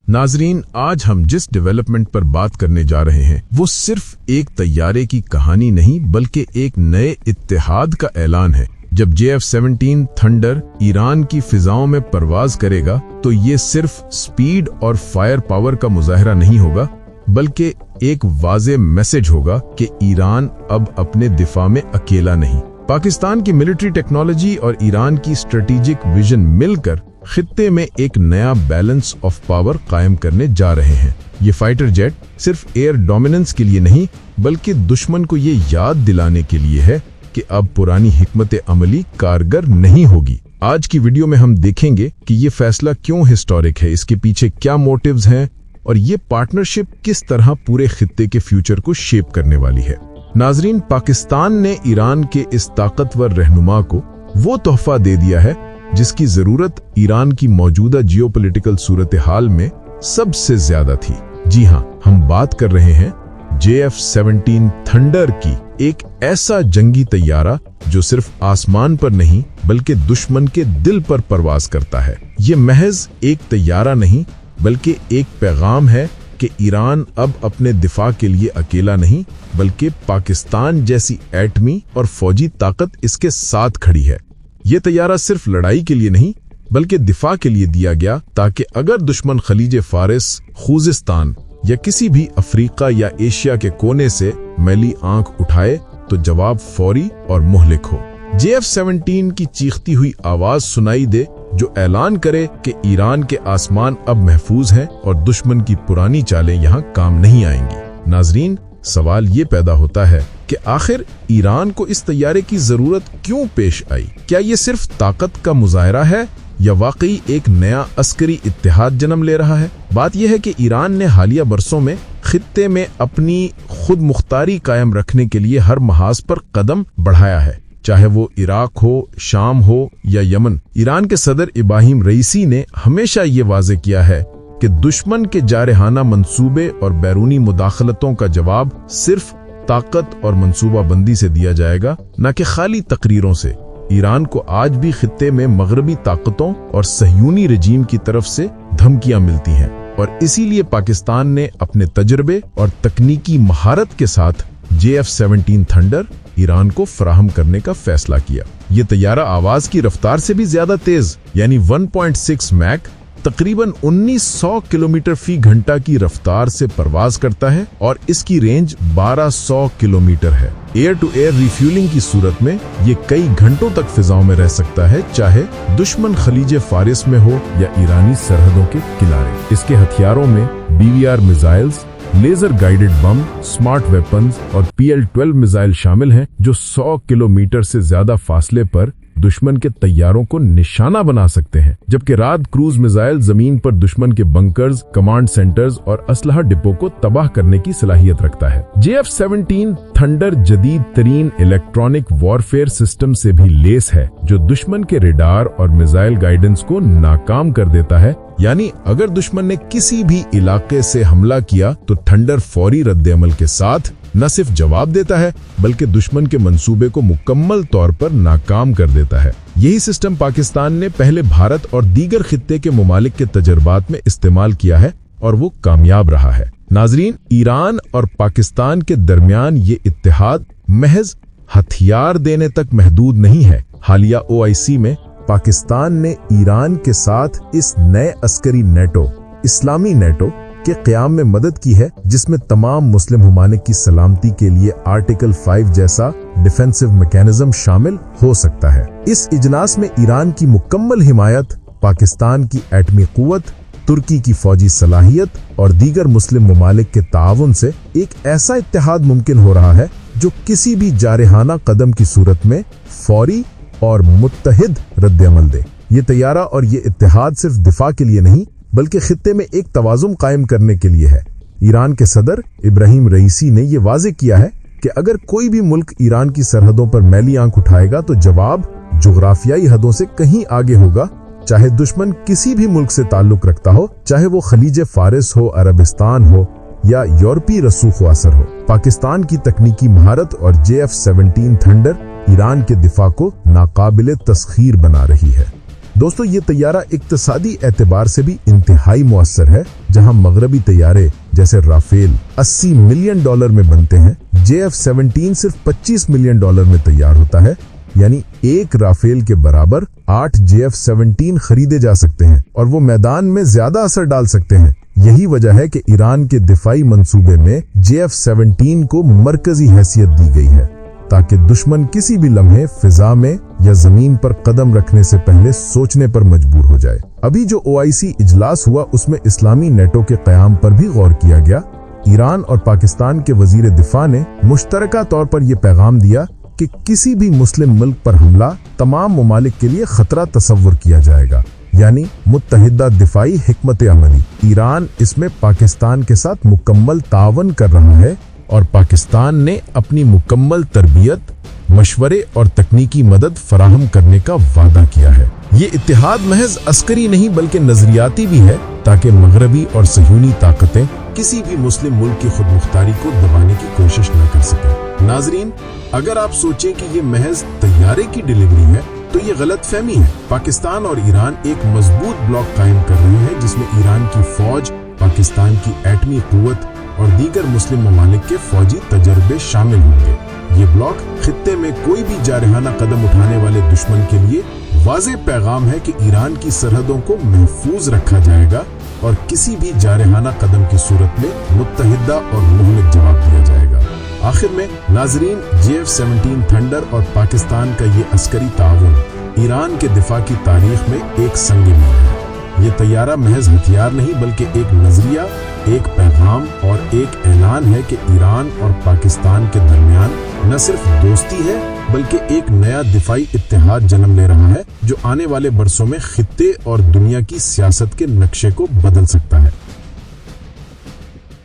नाजरीन, आज हम जिस डेवलपमेंट पर बात करने जा रहे हैं वो सिर्फ एक तैयारे की कहानी नहीं बल्कि एक नए इत्तेहाद का ऐलान है। जब JF-17 थंडर ईरान की फिजाओं में परवाज करेगा तो ये सिर्फ स्पीड और फायर पावर का मुजाहरा नहीं होगा बल्कि एक वाज़ेह मैसेज होगा कि ईरान अब अपने दिफा में अकेला नहीं। पाकिस्तान की मिलिट्री टेक्नोलॉजी और ईरान की स्ट्रेटेजिक विजन मिलकर खित्ते में एक नया बैलेंस ऑफ पावर कायम करने जा रहे हैं। ये फाइटर जेट सिर्फ एयर डोमिनेंस के लिए नहीं बल्कि दुश्मन को ये याद दिलाने के लिए है कि अब पुरानी हिकमत अमली कारगर नहीं होगी। आज की वीडियो में हम देखेंगे कि ये फैसला क्यों हिस्टोरिक है, इसके पीछे क्या मोटिव्स हैं और ये पार्टनरशिप किस तरह पूरे खित्ते के फ्यूचर को शेप करने वाली है। नाजरीन, पाकिस्तान ने ईरान के इस ताकतवर रहनुमा को वो तोहफा दे दिया है जिसकी जरूरत ईरान की मौजूदा जियोपॉलिटिकल सूरत हाल में सबसे ज्यादा थी। जी हाँ, हम बात कर रहे हैं JF-17 थंडर की, एक ऐसा जंगी तैयारा जो सिर्फ आसमान पर नहीं बल्कि दुश्मन के दिल पर परवाज करता है। ये महज एक तैयारा नहीं बल्कि एक पैगाम है कि ईरान अब अपने दिफा के लिए अकेला नहीं बल्कि पाकिस्तान जैसी एटमी और फौजी ताकत इसके साथ खड़ी है। ये तैयारा सिर्फ लड़ाई के लिए नहीं बल्कि दिफा के लिए दिया गया ताकि अगर दुश्मन खलीज फारिस, खूजिस्तान या किसी भी अफ्रीका या एशिया के कोने से मैली आंख उठाए तो जवाब फौरी और मुहलिक हो। JF-17 की चीखती हुई आवाज सुनाई दे जो ऐलान करे कि ईरान के आसमान अब महफूज हैं और दुश्मन की पुरानी चालें यहाँ काम नहीं आएंगी। नाजरीन, सवाल ये पैदा होता है कि आखिर ईरान को इस तैयारे की जरूरत क्यों पेश आई? क्या ये सिर्फ ताकत का मुजाहरा है या वाकई एक नया अस्करी इत्तेहाद जन्म ले रहा है? बात यह है कि ईरान ने हालिया बरसों में खित्ते में अपनी खुद मुख्तारी कायम रखने के लिए हर महाज पर कदम बढ़ाया है, चाहे वो इराक हो, शाम हो या यमन। ईरान के सदर इब्राहिम रईसी ने हमेशा ये वाज़ेह किया है कि दुश्मन के जारहाना मंसूबे और बैरूनी मुदाखलतों का जवाब सिर्फ ताकत और मंसूबा बंदी से दिया जाएगा, न कि खाली तकरीरों से। ईरान को आज भी खित्ते में मगरबी ताकतों और सहयूनी रजीम की तरफ से धमकियां मिलती हैं और इसीलिए पाकिस्तान ने अपने तजर्बे और तकनीकी महारत के साथ JF-17 थंडर ईरान को फराहम करने का फैसला किया। ये तैयारा आवाज की रफ्तार से भी ज्यादा तेज यानी 1.6 मैक तकरीबन 1900 किलोमीटर फी घंटा की रफ्तार से परवाज करता है और इसकी रेंज 1200 किलोमीटर है। एयर टू एयर रिफ्यूलिंग की सूरत में ये कई घंटों तक फिजाओं में रह सकता है, चाहे दुश्मन खलीज फारिस में हो या ईरानी सरहदों के किनारे। इसके हथियारों में BVR missiles, laser guided bomb, smart weapons और PL-12 मिसाइल शामिल हैं जो 100 किलोमीटर से ज्यादा फासले पर दुश्मन के तैयारों को निशाना बना सकते हैं, जबकि रात क्रूज मिसाइल जमीन पर दुश्मन के बंकर्स, कमांड सेंटर्स और असलहा डिपो को तबाह करने की सलाहियत रखता है। JF-17 थंडर जदीद तरीन इलेक्ट्रॉनिक वॉरफेयर सिस्टम से भी लेस है जो दुश्मन के रेडार और मिसाइल गाइडेंस को नाकाम कर देता है। यानी अगर दुश्मन ने किसी भी इलाके से हमला किया तो थंडर फौरी रद्द-ए-अमल के साथ न सिर्फ जवाब देता है बल्कि दुश्मन के मंसूबे को मुकम्मल तौर पर नाकाम कर देता है। यही सिस्टम पाकिस्तान ने पहले भारत और दीगर खित्ते के मुमालिक के तजर्बात में इस्तेमाल किया है और वो कामयाब रहा है। नाजरीन, ईरान और पाकिस्तान के दरमियान ये इत्तेहाद महज हथियार देने तक महदूद नहीं है। हालिया OIC में पाकिस्तान ने ईरान के साथ इस नए अस्करी नेटो, इस्लामी नेटो के क़याम में मदद की है जिसमें तमाम मुस्लिम ममालिक की सलामती के लिए आर्टिकल 5 जैसा डिफेंसिव मैकेनिज्म शामिल हो सकता है। इस इजलास में ईरान की मुकम्मल हिमायत, पाकिस्तान की एटमी कुव्वत, तुर्की की फौजी सलाहियत और दीगर मुस्लिम ममालिक के ताउन से एक ऐसा इत्तेहाद मुमकिन हो रहा है जो किसी भी जारहाना कदम की सूरत में फौरी और मुत्तहिद रद्द-ए-अमल दे। ये तैयारा और ये इत्तेहाद सिर्फ दिफा के लिए नहीं बल्कि खित्ते में एक तवाज़ुन कायम करने के लिए है। ईरान के सदर इब्राहिम रईसी ने यह वाज़ेह किया है कि अगर कोई भी मुल्क ईरान की सरहदों पर मैली आंख उठाएगा तो जवाब जोग्राफियाई हदों से कहीं आगे होगा, चाहे दुश्मन किसी भी मुल्क से ताल्लुक रखता हो, चाहे वो खलीज फारिस हो, अरबिस्तान हो या यूरोपीय रसूख व असर हो। पाकिस्तान की तकनीकी महारत और JF-17 थंडर ईरान के दिफा को नाकाबिले तस्खीर बना रही है। दोस्तों ये तैयारा इक्तिसादी एतबार से भी इंतहाई मुअस्सर है। जहां मगरबी तैयारे जैसे राफेल $80 मिलियन में बनते हैं, JF-17 सिर्फ $25 मिलियन में तैयार होता है। यानी एक राफेल के बराबर 8 JF-17 खरीदे जा सकते हैं और वो मैदान में ज्यादा असर डाल सकते हैं। यही वजह है कि ईरान के दिफाई मंसूबे में JF-17 को मरकजी हैसियत दी गई है, ताकि दुश्मन किसी भी लम्हे फिजा में या जमीन पर कदम रखने से पहले सोचने पर मजबूर हो जाए। अभी जो OIC इजलास हुआ उसमें इस्लामी नेटो के क़याम पर भी गौर किया गया। ईरान और पाकिस्तान के वजीर दिफा ने मुश्तरका तौर पर यह पैगाम दिया कि किसी भी मुस्लिम मुल्क पर हमला तमाम ममालिक के लिए खतरा तस्वुर किया जाएगा, यानी मुत्तहिदा दिफाई हिकमत अमली। ईरान इसमें पाकिस्तान के साथ मुकम्मल तावन कर रहा है और पाकिस्तान ने अपनी मुकम्मल तरबियत, मशवरे और तकनीकी मदद फराहम करने का वादा किया है। ये इत्तेहाद महज अस्करी नहीं बल्कि नजरियाती भी है, ताकि मगरबी और सहयूनी ताकतें किसी भी मुस्लिम मुल्क की खुदमुख्तारी को दबाने की कोशिश न कर सकें। नाजरीन, अगर आप सोचें कि ये महज तैयारे की डिलीवरी है तो ये गलत फहमी है। पाकिस्तान और ईरान एक मजबूत ब्लॉक कायम कर रहे हैं, जिसमें ईरान की फौज, पाकिस्तान की एटमी कुव्वत और दीगर मुस्लिम ममालिक के फौजी तजर्बे शामिल होंगे। ये ब्लॉक खित्ते में कोई भी जारहाना कदम उठाने वाले दुश्मन के लिए वाज़ेह पैगाम है कि ईरान की सरहदों को महफूज रखा जाएगा और किसी भी जारहाना कदम की सूरत में मुत्तहिदा और मुहलक जवाब दिया जाएगा। आखिर में नाजरीन, JF-17 थंडर और पाकिस्तान का ये अस्करी ताउन ईरान के दिफा की तारीख में एक संग मील है। ये तैयारा महज हथियार नहीं बल्कि एक नजरिया, एक पैगाम और एक ऐलान है कि ईरान और पाकिस्तान के दरमियान न सिर्फ दोस्ती है बल्कि एक नया दिफाई इत्तेहाद जन्म ले रहा है, जो आने वाले बरसों में खित्ते और दुनिया की सियासत के नक्शे को बदल सकता है।